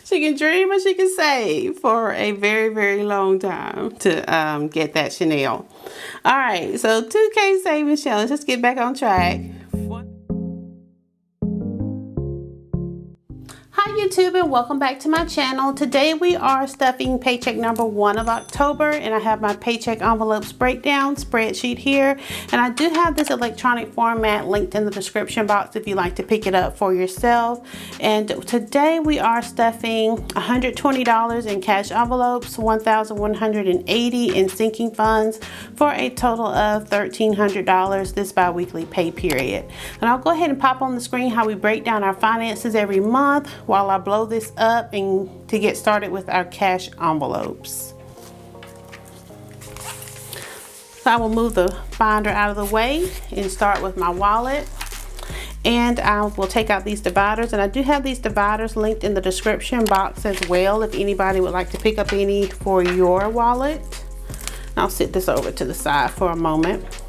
She can dream and she can save for a very, very long time to get that Chanel. All right, so 2K savings challenge. Let's get back on track. Hi YouTube, and welcome back to my channel. Today we are stuffing paycheck number 1 of October, and I have my paycheck envelopes breakdown spreadsheet here, and I do have this electronic format linked in the description box if you'd like to pick it up for yourself. And today we are stuffing $120 in cash envelopes, $1,180 in sinking funds, for a total of $1,300 this bi-weekly pay period. And I'll go ahead and pop on the screen how we break down our finances every month while I blow this up and to get started with our cash envelopes. So I will move the binder out of the way and start with my wallet. And I will take out these dividers, and I do have these dividers linked in the description box as well if anybody would like to pick up any for your wallet. I'll sit this over to the side for a moment.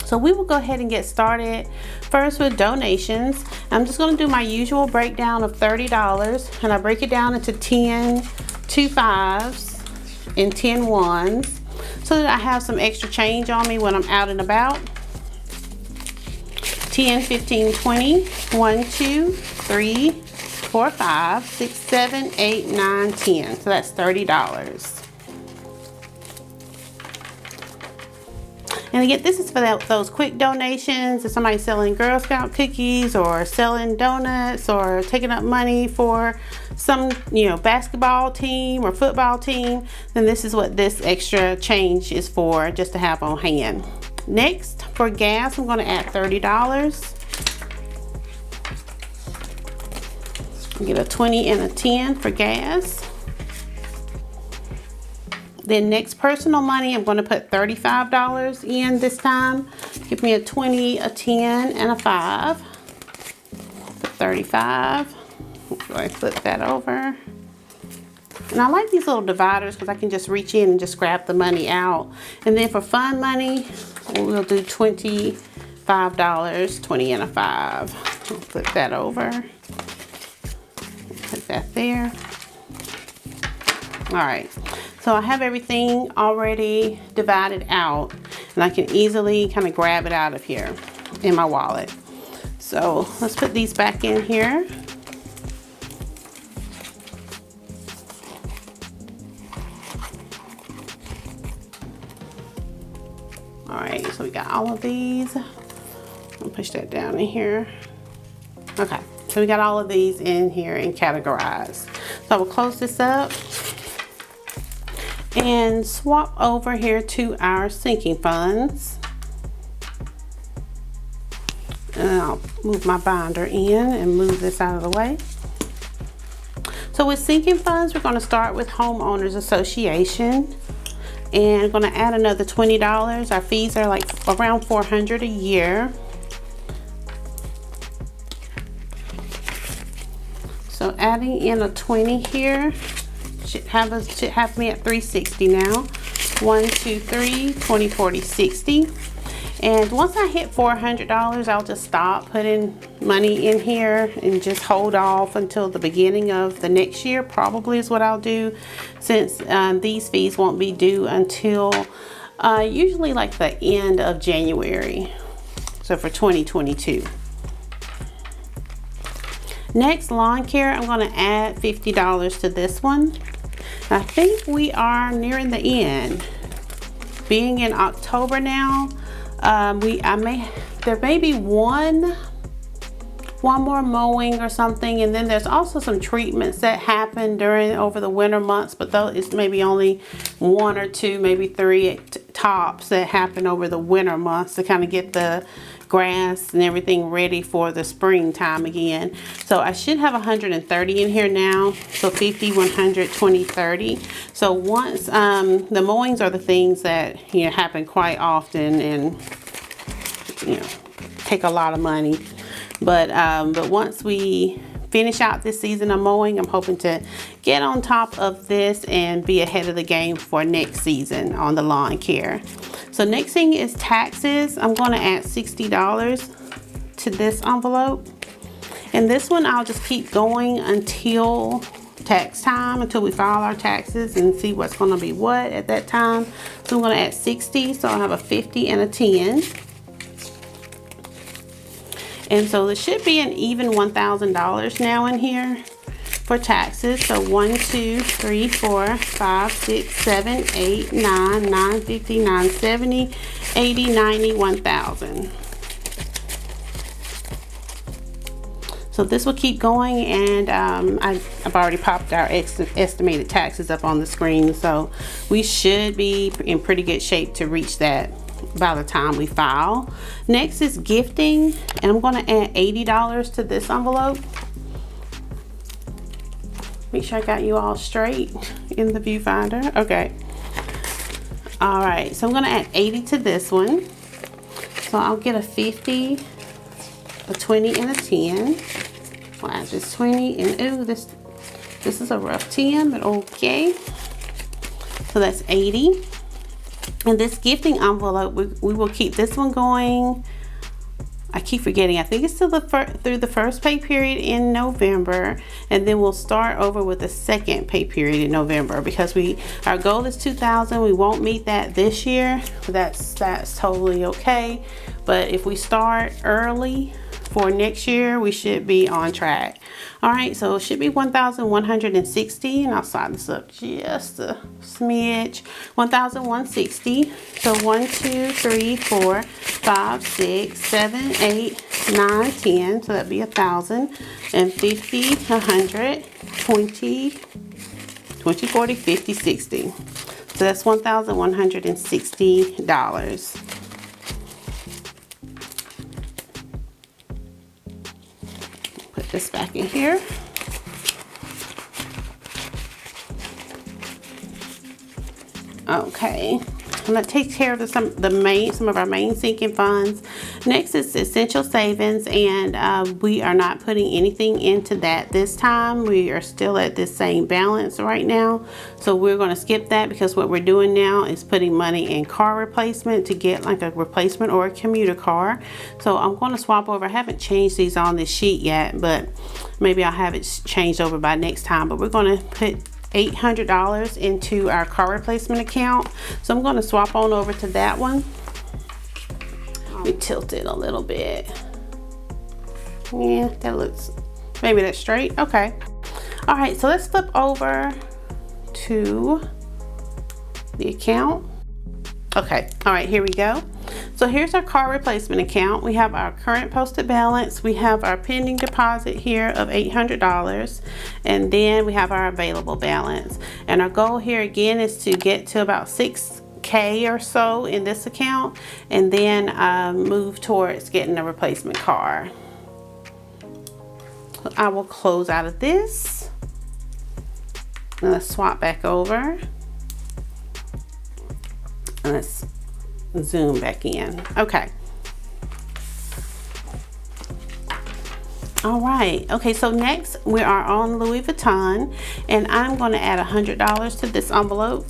So we will go ahead and get started first with donations. I'm just going to do my usual breakdown of $30, and I break it down into 10 2.5s and 10 1s so that I have some extra change on me when I'm out and about. 10, 15, 20, 1, 2, 3, 4, 5, 6, 7, 8, 9, 10. So that's $30. And again, this is for those quick donations. If somebody's selling Girl Scout cookies or selling donuts or taking up money for some, basketball team or football team, then this is what this extra change is for, just to have on hand. Next, for gas, I'm going to add $30. Get a 20 and a 10 for gas. Then next, personal money, I'm going to put $35 in this time. Give me a 20, a 10, and a 5. Put 35. Go ahead and flip that over. And I like these little dividers because I can just reach in and just grab the money out. And then for fun money, we'll do $25, 20 and a 5. I'll flip that over. Put that there. All right. So I have everything already divided out, and I can easily kind of grab it out of here in my wallet. So let's put these back in here. All right, so we got all of these. I'll push that down in here. Okay, so we got all of these in here and categorized. So I will close this up and swap over here to our sinking funds. And I'll move my binder in and move this out of the way. So with sinking funds, we're going to start with Homeowners Association, and I'm going to add another $20. Our fees are like around $400 a year. So adding in a 20 here should have me at $360 now. 1, 2, 3, 20, 40, 60. And once I hit $400, I'll just stop putting money in here and just hold off until the beginning of the next year, probably is what I'll do, since these fees won't be due until usually like the end of January. So for 2022. Next, lawn care, I'm going to add $50 to this one. I think we are nearing the end. Being in October now, there may be one more mowing or something, and then there's also some treatments that happen over the winter months, but though it's maybe only 1 or 2, maybe 3 tops that happen over the winter months to kind of get the grass and everything ready for the springtime again. So I should have 130 in here now. So 50, 100, 20, 30. So once the mowings are the things that happen quite often and take a lot of money. But once we finish out this season of mowing, I'm hoping to get on top of this and be ahead of the game for next season on the lawn care. So next thing is taxes. I'm going to add $60 to this envelope. And this one I'll just keep going until tax time until we file our taxes and see what's going to be what at that time. So I'm going to add 60. So I have a 50 and a 10. And so there should be an even $1,000 now in here for taxes. So 1, 2, 3, 4, 5, 6, 7, 8, 9, 950, 970, 80, 90, 1,000. So this will keep going, and I've already popped our estimated taxes up on the screen, so we should be in pretty good shape to reach that by the time we file. Next is gifting, and I'm going to add $80 to this envelope. Make sure I got you all straight in the viewfinder. Okay. All right, so I'm going to add 80 to this one. So I'll get a 50, a 20, and a 10. I'll add this 20, and ooh, this is a rough 10, but okay. So that's 80. And this gifting envelope, we will keep this one going. I keep forgetting. I think it's still through the first pay period in November, and then we'll start over with the second pay period in November, because our goal is 2,000. We won't meet that this year. That's totally okay. But if we start early for next year, we should be on track. All right, so it should be 1,160, and I'll size this up just a smidge. 1,160. So 1, 2, 3, 4, 5, 6, 7, 8, 9, 10. So that'd be 1,000. And 50, 100, 20, 40, 50, 60. So that's $1,160. Put this back in here. Okay, and that takes care of some of our main sinking funds. Next is essential savings, and we are not putting anything into that this time. We are still at this same balance right now, so we're going to skip that, because what we're doing now is putting money in car replacement to get like a replacement or a commuter car. So I'm going to swap over. I haven't changed these on this sheet yet, but maybe I'll have it changed over by next time. But we're going to put $800 into our car replacement account. So I'm going to swap on over to that one. Let me tilt it a little bit. Yeah, that looks, maybe that's straight. Okay. All right, so let's flip over to the account. Okay, all right, here we go. So here's our car replacement account. We have our current posted balance. We have our pending deposit here of $800. And then we have our available balance. And our goal here again is to get to about $6K or so in this account, and then move towards getting a replacement car. So I will close out of this. And let's swap back over. And let's zoom back in. Okay. All right. Okay, so next we are on Louis Vuitton, and I'm going to add $100 to this envelope.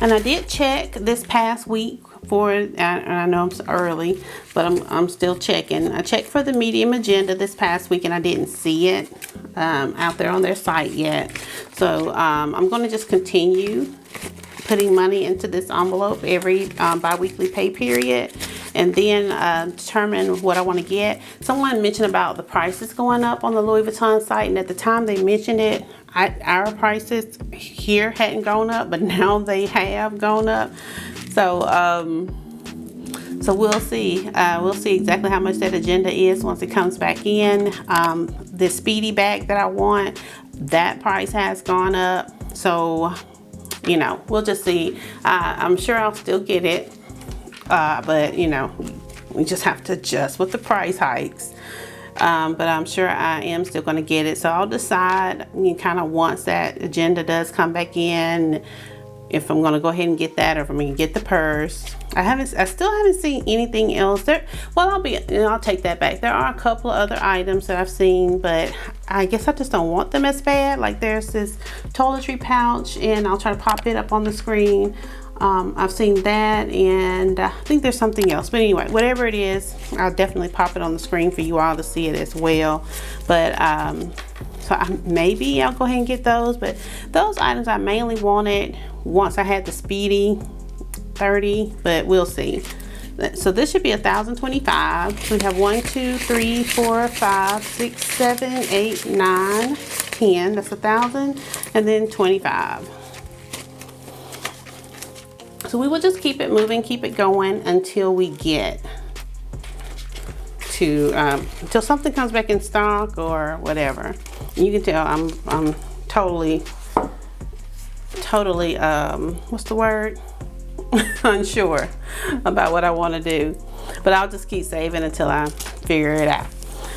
And I did check this past week for, and I know I'm early, but I'm still checking. I checked for the medium agenda this past week, and I didn't see it out there on their site yet. So I'm going to just continue putting money into this envelope every bi-weekly pay period, and then determine what I want to get. Someone mentioned about the prices going up on the Louis Vuitton site, and at the time they mentioned it, our prices here hadn't gone up, but now they have gone up. So so we'll see. We'll see exactly how much that agenda is once it comes back in. The speedy bag that I want, that price has gone up. So, you know, we'll just see. I'm sure I'll still get it, but you know, we just have to adjust with the price hikes. But I'm sure I am still going to get it. So I'll decide, kind of once that agenda does come back in, if I'm going to go ahead and get that, or if I'm going to get the purse. I still haven't seen anything else there. Well, I'll take that back. There are a couple of other items that I've seen, but I guess I just don't want them as bad. Like there's this toiletry pouch, and I'll try to pop it up on the screen. I've seen that, and I think there's something else, but anyway, whatever it is, I'll definitely pop it on the screen for you all to see it as well. But so maybe I'll go ahead and get those, but those items I mainly wanted once I had the Speedy 30, but we'll see. So this should be 1,025. We have 1, 2, 3, 4, 5, 6, 7, 8, 9, 10. That's 1,000, and then 25. So we will just keep it moving, keep it going until we get to until something comes back in stock or whatever. You can tell I'm totally what's the word? Unsure about what I want to do, but I'll just keep saving until I figure it out.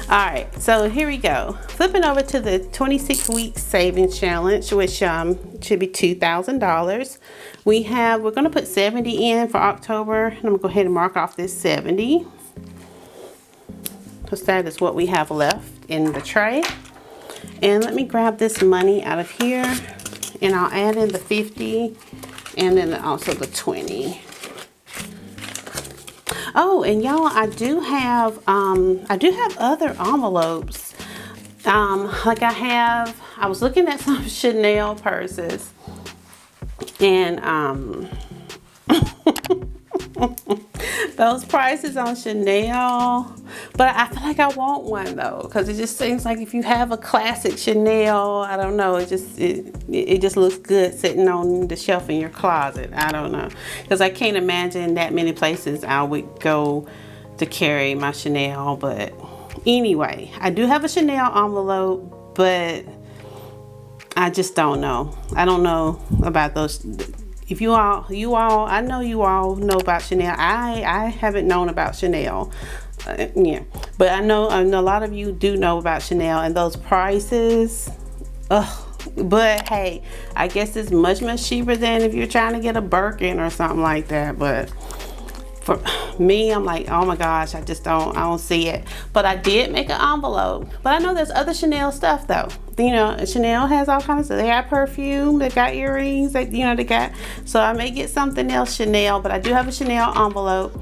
All right, so here we go. Flipping over to the 26-week savings challenge, which should be $2,000. We're going to put 70 in for October, and I'm going to go ahead and mark off this 70. So that is what we have left in the tray. And let me grab this money out of here, and I'll add in the 50 and then also the 20. Oh, and y'all, I do have other envelopes. Like I was looking at some Chanel purses, and those prices on Chanel, but I feel like I want one though, because it just seems like if you have a classic Chanel, I don't know, it just looks good sitting on the shelf in your closet. I don't know, because I can't imagine that many places I would go to carry my Chanel. But anyway, I do have a Chanel envelope, but I just don't know. I don't know about those. If you all, I know you all know about Chanel. I haven't known about Chanel. Yeah, but I know a lot of you do know about Chanel and those prices. Ugh. But hey, I guess it's much cheaper than if you're trying to get a Birkin or something like that. But for me, I'm like, oh my gosh, I don't see it. But I did make an envelope. But I know there's other Chanel stuff though. You know, Chanel has all kinds of stuff. They got perfume, they got earrings, they got, so I may get something else Chanel, but I do have a Chanel envelope.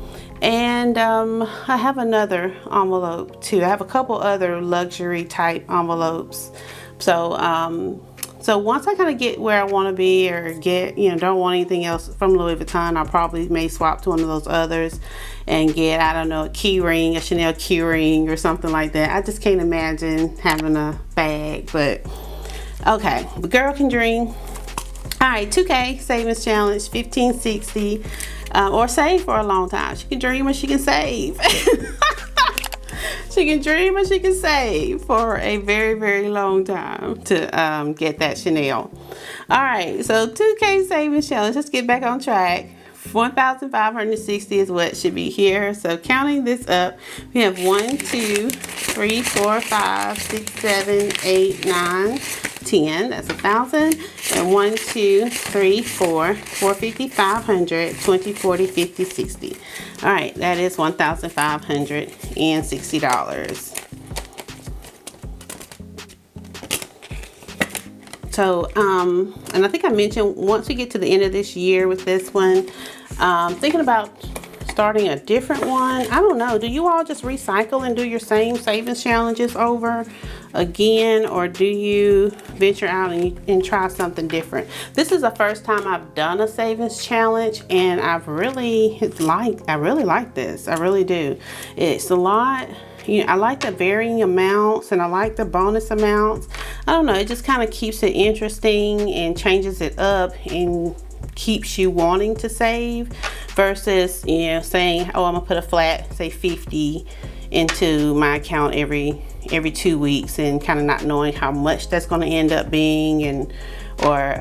And I have another envelope too. I have a couple other luxury type envelopes. So so once I kind of get where I want to be, or get, don't want anything else from Louis Vuitton, I probably may swap to one of those others and get, I don't know, a key ring, a Chanel key ring or something like that. I just can't imagine having a bag, but okay, the girl can dream. All right, 2K savings challenge, 1560, or save for a long time. She can dream or she can save. She can dream or she can save for a very long time to get that Chanel. All right, so 2K savings challenge. Let's get back on track. 1,560 is what should be here. So counting this up, we have 1, 2, 3, 4, 5, 6, 7, 8, 9, 10. That's 1,000. And 1, 2, 3, 4, 450, 500, 20, 40, 50, 60. All right, that is $1,560. So, and I think I mentioned once we get to the end of this year with this one, thinking about starting a different one. I don't know. Do you all just recycle and do your same savings challenges over again, or do you venture out and try something different? This is the first time I've done a savings challenge, and I really like this. I really do. It's a lot. I like the varying amounts, and I like the bonus amounts. I don't know, it just kind of keeps it interesting and changes it up and keeps you wanting to save, versus saying, oh, I'm gonna put a flat, say 50 into my account every 2 weeks, and kind of not knowing how much that's going to end up being, and or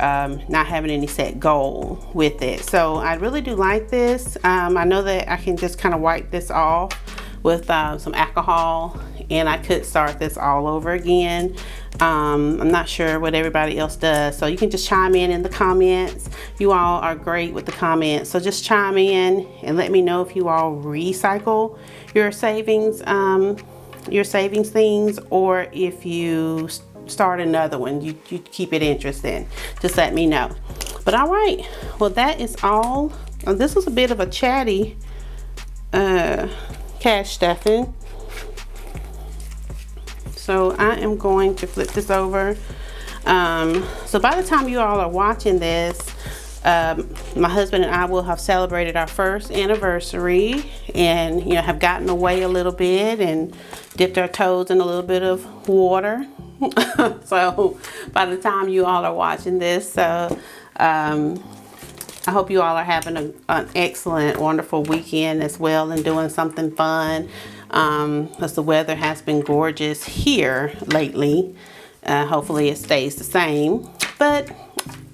not having any set goal with it. So I really do like this. I know that I can just kind of wipe this off with some alcohol, and I could start this all over again. I'm not sure what everybody else does, so you can just chime in the comments. You all are great with the comments, so just chime in and let me know if you all recycle your savings things, or if you start another one, you keep it interesting. Just let me know. But all right, well, that is all. This was a bit of a chatty cash stuffing. So I am going to flip this over. So by the time you all are watching this, my husband and I will have celebrated our first anniversary, and you know, have gotten away a little bit and dipped our toes in a little bit of water. So by the time you all are watching this, I hope you all are having an excellent, wonderful weekend as well, and doing something fun, because the weather has been gorgeous here lately. Hopefully it stays the same. But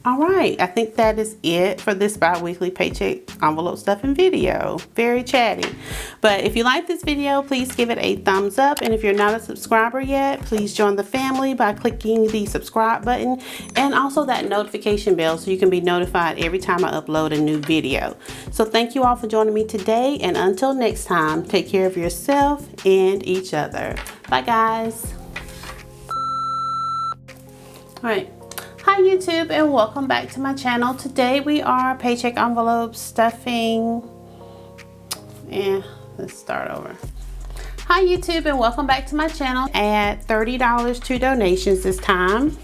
all right, I think that is it for this bi-weekly paycheck envelope stuffing video. Very chatty. But if you like this video, please give it a thumbs up. And if you're not a subscriber yet, please join the family by clicking the subscribe button and also that notification bell so you can be notified every time I upload a new video. So thank you all for joining me today. And until next time, take care of yourself and each other. Bye, guys. All right. Hi YouTube, and welcome back to my channel. Today we are paycheck envelope stuffing. Let's start over. Hi YouTube, and welcome back to my channel. Add $30 to donations this time.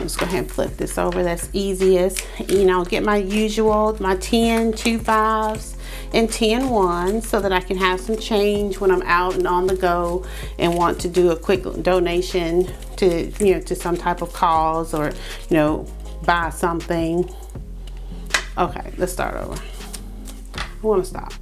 Let's go ahead and flip this over. That's easiest. You know, get my usual, my 10 2 5s and 10 1s so that I can have some change when I'm out and on the go and want to do a quick donation to, you know, to some type of cause, or, you know, buy something. Okay, let's start over. I want to stop.